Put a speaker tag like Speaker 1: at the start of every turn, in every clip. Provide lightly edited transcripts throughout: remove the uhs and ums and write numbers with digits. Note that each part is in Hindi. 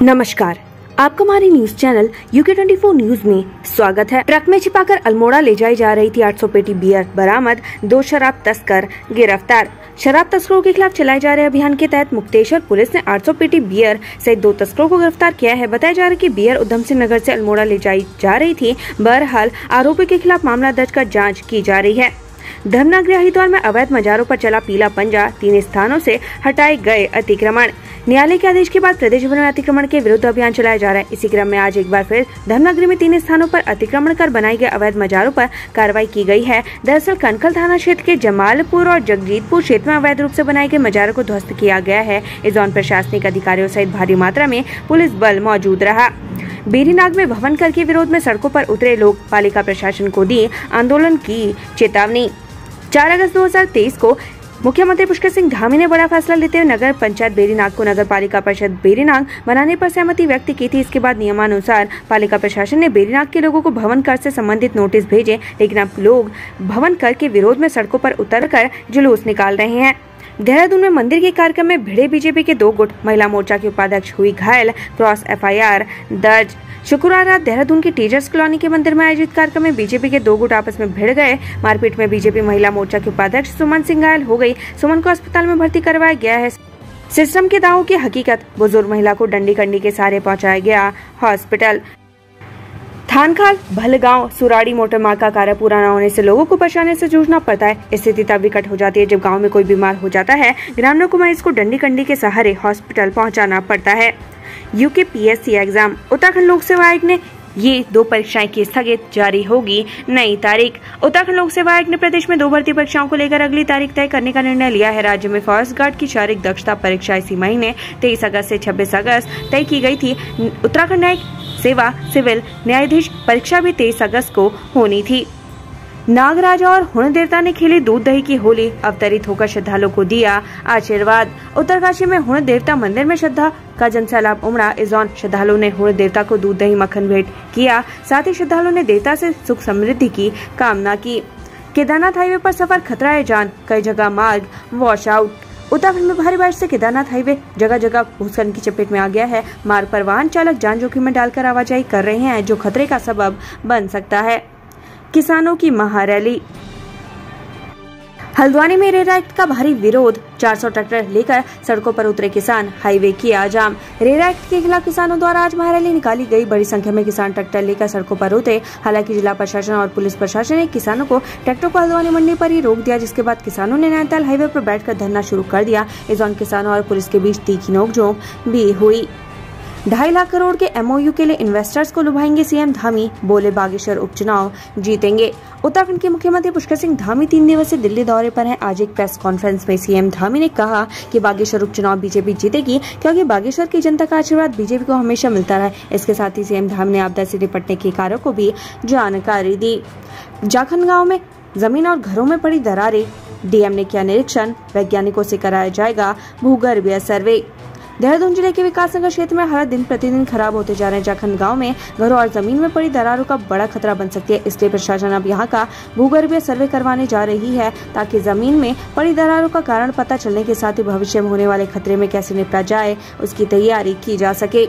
Speaker 1: नमस्कार, आपका हमारे न्यूज चैनल UK24 न्यूज में स्वागत है। ट्रक में छिपाकर अल्मोड़ा ले जाई जा रही थी 800 पेटी बियर बरामद, 2 शराब तस्कर गिरफ्तार। शराब तस्करों के खिलाफ चलाए जा रहे अभियान के तहत मुक्तेश्वर पुलिस ने 800 पेटी बियर सहित 2 तस्करों को गिरफ्तार किया है। बताया जा रहा है कि बियर उधम सिंह नगर से अल्मोड़ा ले जाई जा रही थी। बहरहाल आरोपी के खिलाफ मामला दर्ज कर जाँच की जा रही है। धर्मनगरी हरिद्वार में अवैध मजारों पर चला पीला पंजा, 3 स्थानों से हटाए गए अतिक्रमण। न्यायालय के आदेश के बाद प्रदेश भर में अतिक्रमण के विरुद्ध अभियान चलाया जा रहा है। इसी क्रम में आज एक बार फिर धर्मनगरी में 3 स्थानों पर अतिक्रमण कर बनाए गए अवैध मजारों पर कार्रवाई की गई है। दरअसल कनखल थाना क्षेत्र के जमालपुर और जगजीतपुर क्षेत्र में अवैध रूप से बनाए गए मजारों को ध्वस्त किया गया है। इस दौरान प्रशासनिक अधिकारियों सहित भारी मात्रा में पुलिस बल मौजूद रहा। बेरीनाग में भवन कर के विरोध में सड़कों पर उतरे लोग पालिका प्रशासन को दी आंदोलन की चेतावनी। 4 अगस्त 2023 को मुख्यमंत्री पुष्कर सिंह धामी ने बड़ा फैसला लेते हुए नगर पंचायत बेरीनाग को नगर पालिका परिषद बेरीनाग बनाने पर सहमति व्यक्त की थी। इसके बाद नियमानुसार पालिका प्रशासन ने बेरीनाग के लोगों को भवन कर से संबंधित नोटिस भेजे, लेकिन अब लोग भवन कर के विरोध में सड़कों पर उतरकर जुलूस निकाल रहे हैं। देहरादून में मंदिर के कार्यक्रम में भिड़े बीजेपी के 2 गुट, महिला मोर्चा की उपाध्यक्ष हुई घायल, क्रॉस FIR दर्ज। शुक्रवार रात देहरादून के टीचर्स कॉलोनी के मंदिर में आयोजित कार्यक्रम में बीजेपी के 2 गुट आपस में भिड़ गए। मारपीट में बीजेपी महिला मोर्चा की उपाध्यक्ष सुमन सिंह घायल हो गई। सुमन को अस्पताल में भर्ती करवाया गया है। सिस्टम के दावों की हकीकत, बुजुर्ग महिला को डंडी कंडी के सहारे पहुंचाया गया हॉस्पिटल। थानखाल भलगांव सुराड़ी मोटर मार्ग का कार्य पूरा न होने से लोगों को परेशानी से जूझना पड़ता है। स्थिति तब विकट हो जाती है जब गांव में कोई बीमार हो जाता है। ग्रामीणों को मरीज को डंडी कंडी के सहारे हॉस्पिटल पहुंचाना पड़ता है। UKPSC एग्जाम, उत्तराखंड लोक सेवा आयोग ने ये 2 परीक्षाएं की स्थगित, जारी होगी नई तारीख। उत्तराखंड लोक सेवा आयोग ने प्रदेश में 2 भर्ती परीक्षाओं को लेकर अगली तारीख तय करने का निर्णय लिया है। राज्य में फॉरेस्ट गार्ड की शारीरिक दक्षता परीक्षा इसी महीने 23 अगस्त से 26 अगस्त तय की गई थी। उत्तराखंड न्यायिक सेवा सिविल न्यायाधीश परीक्षा भी 23 अगस्त को होनी थी। नागराजा और हुण देवता ने खेली दूध दही की होली, अवतरित होकर श्रद्धालुओं को दिया आशीर्वाद। उत्तरकाशी में हुण देवता मंदिर में श्रद्धा का जनसैलाब उमड़ा। इस दौरान श्रद्धालुओं ने हुण देवता को दूध दही मक्खन भेंट किया। साथ ही श्रद्धालुओं ने देवता से सुख समृद्धि की कामना की। केदारनाथ हाईवे पर सफर खतरा है जान, कई जगह मार्ग वॉश आउट। उत्तराखंड में भारी बारिश से केदारनाथ हाईवे जगह जगह भूस्खलन की चपेट में आ गया है। मार्ग पर वाहन चालक जान जोखिम में डालकर आवाजाही कर रहे हैं, जो खतरे का सबब बन सकता है। किसानों की महारैली, हल्द्वानी में रेरा एक्ट का भारी विरोध, 400 ट्रैक्टर लेकर सड़कों पर उतरे किसान, हाईवे किया जाम। रेरा एक्ट के खिलाफ किसानों द्वारा आज महारैली निकाली गई। बड़ी संख्या में किसान ट्रैक्टर लेकर सड़कों पर उतरे। हालांकि जिला प्रशासन और पुलिस प्रशासन ने किसानों को ट्रैक्टर को हल्द्वानी मंडी पर ही रोक दिया, जिसके बाद किसानों ने नैनीताल हाईवे पर बैठकर धरना शुरू कर दिया। इस दौरान किसानों और पुलिस के बीच तीखी नोकझोंक भी हुई। 2.5 लाख करोड़ के MOU के लिए इन्वेस्टर्स को लुभाएंगे CM धामी, बोले बागेश्वर उपचुनाव जीतेंगे। उत्तराखंड के मुख्यमंत्री पुष्कर सिंह धामी 3 दिवसीय दिल्ली दौरे पर हैं। आज एक प्रेस कॉन्फ्रेंस में CM धामी ने कहा कि बागेश्वर उपचुनाव बीजेपी जीतेगी, क्योंकि बागेश्वर की जनता का आशीर्वाद बीजेपी को हमेशा मिलता रहा है। इसके साथ ही CM धामी ने आपदा से निपटने के कार्यों को भी जानकारी दी। जाखन गाँव में जमीन और घरों में पड़ी दरारें, DM ने किया निरीक्षण, वैज्ञानिकों से कराया जाएगा भूगर्भीय सर्वे। देहरादून जिले के विकासनगर क्षेत्र में हालात दिन प्रतिदिन खराब होते जा रहे हैं। जाखन गांव में घरों और जमीन में पड़ी दरारों का बड़ा खतरा बन सकती है। इसलिए प्रशासन अब यहां का भूगर्भीय सर्वे करवाने जा रही है, ताकि जमीन में पड़ी दरारों का कारण पता चलने के साथ ही भविष्य में होने वाले खतरे में कैसे निपटा जाए, उसकी तैयारी की जा सके।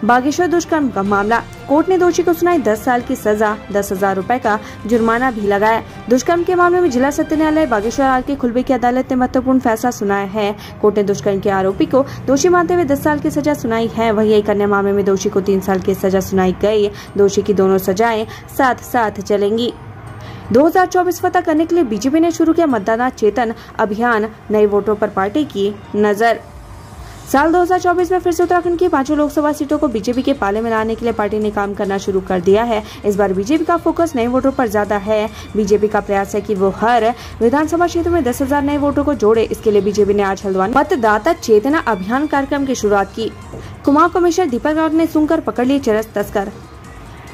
Speaker 1: बागेश्वर दुष्कर्म का मामला, कोर्ट ने दोषी को सुनाई 10 साल की सजा, 10,000 रुपए का जुर्माना भी लगाया। दुष्कर्म के मामले में जिला सत्र न्यायालय बागेश्वर RK खुलबे की अदालत ने महत्वपूर्ण फैसला सुनाया है। कोर्ट ने दुष्कर्म के आरोपी को दोषी मानते हुए 10 साल की सजा सुनाई है। वहीं एक अन्य मामले में दोषी को 3 साल की सजा सुनाई गई। दोषी की दोनों सजाएं साथ साथ चलेंगी। 2024 फतह करने के लिए बीजेपी ने शुरू किया मतदाता चेतन अभियान, नए वोटों पर पार्टी की नजर। साल 2024 में फिर से उत्तराखंड की 5 लोकसभा सीटों को बीजेपी के पाले में लाने के लिए पार्टी ने काम करना शुरू कर दिया है। इस बार बीजेपी का फोकस नए वोटों पर ज्यादा है। बीजेपी का प्रयास है कि वो हर विधानसभा क्षेत्र में 10,000 नए वोटों को जोड़े। इसके लिए बीजेपी ने आज हल्द्वानी मतदाता चेतना अभियान कार्यक्रम की शुरुआत की। कुमाऊं कमिश्नर दीपक रावत ने सुनकर पकड़ लिए चरस तस्कर।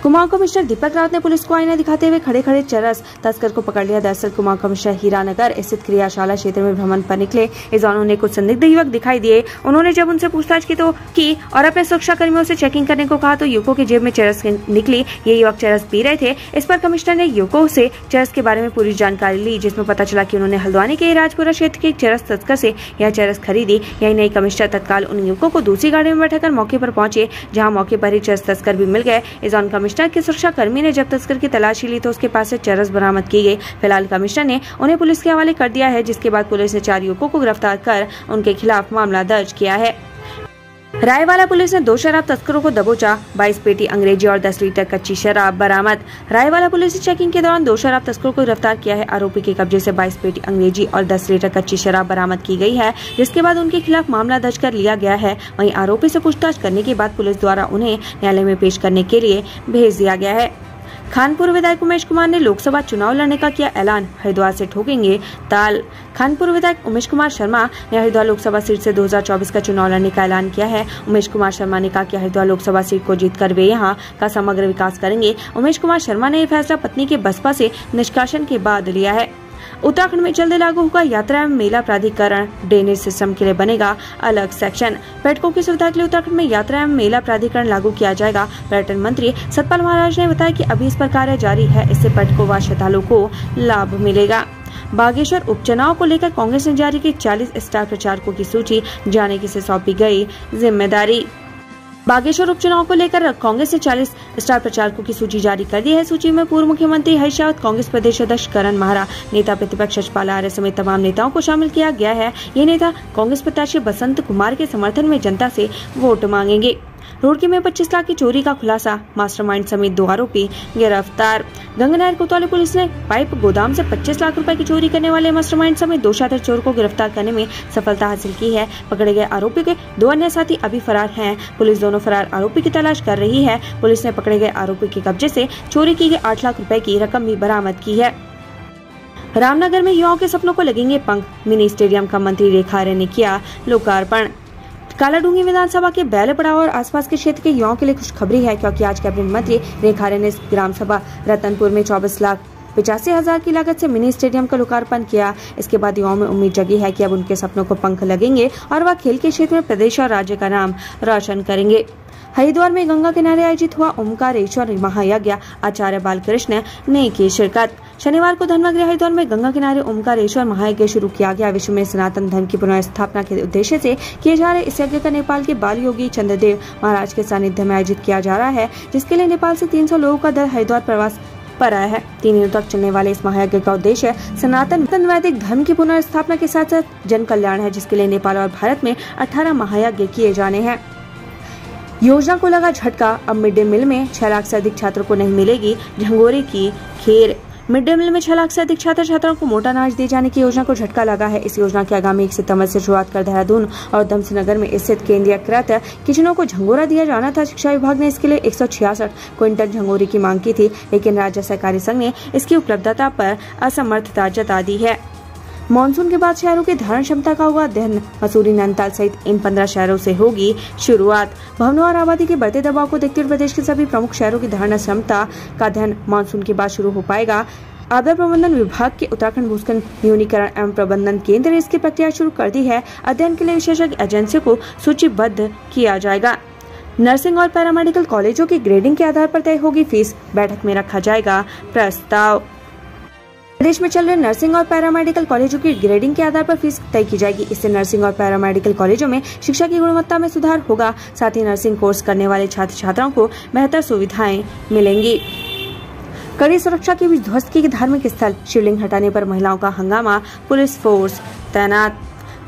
Speaker 1: कुमाऊं कमिश्नर दीपक रावत ने पुलिस को आईना दिखाते हुए खड़े खड़े चरस तस्कर को पकड़ लिया। दरअसल कुमाऊं कमिश्नर हीरानगर स्थित क्रियाशाला क्षेत्र में भ्रमण पर निकले इस दौरान उन्हें कुछ संदिग्ध युवक दिखाई दिए। उन्होंने जब उनसे पूछताछ की और अपने सुरक्षा कर्मियों से चेकिंग करने को कहा तो युवकों की जेब में चरस निकली। ये युवक चरस पी रहे थे। इस पर कमिश्नर ने युवकों से चरस के बारे में पूरी जानकारी ली, जिसमें पता चला कि उन्होंने हल्द्वानी के राजपुरा क्षेत्र के चरस तस्कर से यह चरस खरीदी। यही नहीं, कमिश्नर तत्काल उन युवकों को दूसरी गाड़ी में बैठाकर मौके पर पहुंचे, जहां मौके पर ही चरस तस्कर भी मिल गए। इस दौरान कमिश्नर के सुरक्षा कर्मी ने जब तस्कर की तलाशी ली तो उसके पास से चरस बरामद की गई। फिलहाल कमिश्नर ने उन्हें पुलिस के हवाले कर दिया है, जिसके बाद पुलिस ने 4 युवकों को गिरफ्तार कर उनके खिलाफ मामला दर्ज किया है। रायवाला पुलिस ने 2 शराब तस्करों को दबोचा। 22 पेटी अंग्रेजी और 10 लीटर कच्ची शराब बरामद। रायवाला पुलिस ने चेकिंग के दौरान 2 शराब तस्करों को गिरफ्तार किया है। आरोपी के कब्जे से 22 पेटी अंग्रेजी और 10 लीटर कच्ची शराब बरामद की गई है, जिसके बाद उनके खिलाफ मामला दर्ज कर लिया गया है। वहीं आरोपी से पूछताछ करने के बाद पुलिस द्वारा उन्हें न्यायालय में पेश करने के लिए भेज दिया गया है। खानपुर विधायक उमेश कुमार ने लोकसभा चुनाव लड़ने का किया ऐलान, हरिद्वार से ठोकेंगे ताल। खानपुर विधायक उमेश कुमार शर्मा ने हरिद्वार लोकसभा सीट से 2024 का चुनाव लड़ने का ऐलान किया है। उमेश कुमार शर्मा ने कहा कि हरिद्वार लोकसभा सीट को जीतकर वे यहां का समग्र विकास करेंगे। उमेश कुमार शर्मा ने यह फैसला पत्नी के बसपा से निष्कासन के बाद लिया है। उत्तराखंड में जल्द लागू होगा यात्रा एवं मेला प्राधिकरण। ड्रेनेज सिस्टम के लिए बनेगा अलग सेक्शन। पर्यटकों की सुविधा के लिए उत्तराखंड में यात्रा एवं मेला प्राधिकरण लागू किया जाएगा। पर्यटन मंत्री सतपाल महाराज ने बताया कि अभी इस पर कार्य जारी है, इससे पर्यटकों व श्रद्धालुओं को लाभ मिलेगा। बागेश्वर उपचुनाव को लेकर कांग्रेस ने जारी की 40 स्टार प्रचारकों की सूची, जाने किसे सौंपी गई जिम्मेदारी। बागेश्वर उपचुनाव को लेकर कांग्रेस ने 40 स्टार प्रचारकों की सूची जारी कर दी है। सूची में पूर्व मुख्यमंत्री हरीश रावत, कांग्रेस प्रदेश अध्यक्ष करण माहरा, नेता प्रतिपक्ष शशपाल आर्य समेत तमाम नेताओं को शामिल किया गया है। ये नेता कांग्रेस प्रत्याशी बसंत कुमार के समर्थन में जनता से वोट मांगेंगे। रुड़की में 25 लाख की चोरी का खुलासा, मास्टरमाइंड समेत 2 आरोपी गिरफ्तार। गंगनहर कोतवाली पुलिस ने पाइप गोदाम से 25 लाख रुपए की चोरी करने वाले मास्टरमाइंड समेत 2 शातिर चोर को गिरफ्तार करने में सफलता हासिल की है। पकड़े गए आरोपी के 2 अन्य साथी अभी फरार हैं। पुलिस दोनों फरार आरोपी की तलाश कर रही है। पुलिस ने पकड़े गए आरोपी के कब्जे से चोरी की गई 8 लाख रुपए की रकम भी बरामद की है। रामनगर में युवाओं के सपनों को लगेंगे पंख, मिनी स्टेडियम का मंत्री रेखा आर्य ने किया लोकार्पण। कालाडूंगी विधानसभा के बैले पड़ाव और आसपास के क्षेत्र के युवाओं के लिए खुशखबरी है, क्योंकि आज कैबिनेट मंत्री रेखा आर्य ने ग्राम सभा रतनपुर में 24,85,000 की लागत से मिनी स्टेडियम का लोकार्पण किया। इसके बाद युवाओं में उम्मीद जगी है कि अब उनके सपनों को पंख लगेंगे और वह खेल के क्षेत्र में प्रदेश और राज्य का नाम रोशन करेंगे। हरिद्वार में गंगा किनारे आयोजित हुआ ओमकारेश्वर महायज्ञ, आचार्य बालकृष्ण ने की शिरकत। शनिवार को धर्मगृह हरिद्वार में गंगा किनारे ओमकारेश्वर महायज्ञ शुरू किया गया। विश्व में सनातन धर्म की पुनर्स्थापना के उद्देश्य से किए जा रहे इस यज्ञ का नेपाल के बाल योगी चंद्रदेव महाराज के सानिध्य में आयोजित किया जा रहा है, जिसके लिए नेपाल से 300 लोगों का दल हरिद्वार प्रवास पर आया है। 3 दिनों तक चलने वाले इस महायज्ञ का उद्देश्य सनातन वैदिक धर्म की पुनर्स्थापना के साथ साथ जन कल्याण है, जिसके लिए नेपाल और भारत में 18 महायज्ञ किए जाने हैं। योजना को लगा झटका, अब मिड डे मील में 6 लाख से अधिक छात्रों को नहीं मिलेगी झंगोरे की खीर। मिड डे मील में 6 लाख से अधिक छात्र छात्राओं को मोटा अनाज दिए जाने की योजना को झटका लगा है। इस योजना के आगामी 1 सितंबर से शुरुआत कर देहरादून और उधमसिंह में स्थित केंद्रीयकृत किचनों को झंगोरा दिया जाना था। शिक्षा विभाग ने इसके लिए 166 क्विंटल झंगोरे की मांग की थी, लेकिन राज्य सहकारी संघ ने इसकी उपलब्धता पर असमर्थता जता दी है। मानसून के बाद शहरों की धारण क्षमता का हुआ अध्ययन, मसूरी, नैनीताल सहित इन 15 शहरों से होगी शुरुआत। भवनों और आबादी के बढ़ते दबाव को देखते हुए प्रदेश के सभी प्रमुख शहरों की धारण क्षमता का अध्ययन मानसून के बाद शुरू हो पाएगा। आपदा प्रबंधन विभाग के उत्तराखंड भूस्खलन न्यूनीकरण एवं प्रबंधन केंद्र ने इसकी प्रक्रिया शुरू कर दी है। अध्ययन के लिए विशेषज्ञ एजेंसियों को सूचीबद्ध किया जाएगा। नर्सिंग और पैरामेडिकल कॉलेजों की ग्रेडिंग के आधार पर तय होगी फीस, बैठक में रखा जाएगा प्रस्ताव। प्रदेश में चल रहे नर्सिंग और पैरामेडिकल कॉलेजों की ग्रेडिंग के आधार पर फीस तय की जाएगी। इससे नर्सिंग और पैरामेडिकल कॉलेजों में शिक्षा की गुणवत्ता में सुधार होगा। साथ ही नर्सिंग कोर्स करने वाले छात्र छात्राओं को बेहतर सुविधाएं मिलेंगी। कड़ी सुरक्षा के बीच ध्वस्त की धार्मिक स्थल, शिवलिंग हटाने पर महिलाओं का हंगामा, पुलिस फोर्स तैनात।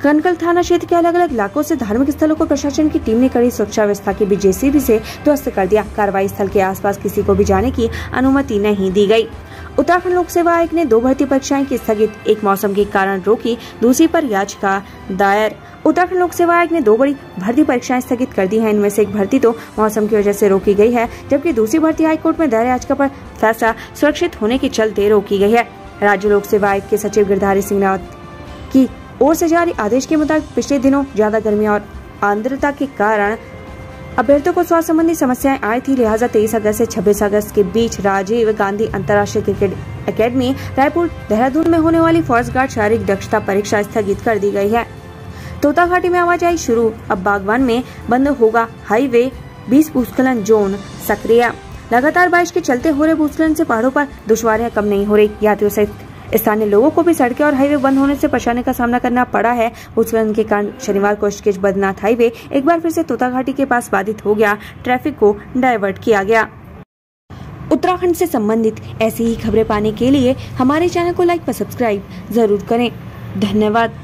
Speaker 1: कनकल थाना क्षेत्र के अलग अलग इलाकों से धार्मिक स्थलों को प्रशासन की टीम ने कड़ी सुरक्षा व्यवस्था के बीच जेसीबी से ध्वस्त कर दिया। कार्रवाई स्थल के आसपास किसी को भी जाने की अनुमति नहीं दी गई। उत्तराखंड लोक सेवा आयोग ने 2 भर्ती परीक्षाएं की स्थगित, एक मौसम के कारण रोकी, दूसरी पर याचिका दायर। उत्तराखंड लोक सेवा आयोग ने 2 बड़ी भर्ती परीक्षाएं स्थगित कर दी हैं। इनमें से एक भर्ती तो मौसम की वजह से रोकी गई है, जबकि दूसरी भर्ती हाईकोर्ट में दायर याचिका पर फैसला सुरक्षित होने के चलते रोकी गई है। राज्य लोक सेवा आयोग के सचिव गिरधारी सिंह रावत की ओर से जारी आदेश के मुताबिक पिछले दिनों ज्यादा गर्मी और आर्द्रता के कारण अभ्यर्थियों को स्वास्थ्य संबंधी समस्याएं आई थी, लिहाजा 23 अगस्त से 26 अगस्त के बीच राजीव गांधी अंतर्राष्ट्रीय क्रिकेट एकेडमी रायपुर देहरादून में होने वाली फॉरेस्ट गार्ड शारीरिक दक्षता परीक्षा स्थगित कर दी गई है। तोता घाटी में आवाजाही शुरू, अब बागवान में बंद होगा हाईवे, 20 भूस्खलन जोन सक्रिय। लगातार बारिश के चलते हो रहे भूस्खलन से पहाड़ों पर दुश्वारियां कम नहीं हो रही। यात्रियों सहित स्थानीय लोगों को भी सड़कें और हाईवे बंद होने से परेशानी का सामना करना पड़ा है। भूस्खलन के कारण शनिवार को ऋषिकेश बद्रीनाथ हाईवे एक बार फिर से तोता घाटी के पास बाधित हो गया, ट्रैफिक को डाइवर्ट किया गया। उत्तराखंड से संबंधित ऐसी ही खबरें पाने के लिए हमारे चैनल को लाइक व सब्सक्राइब जरूर करें। धन्यवाद।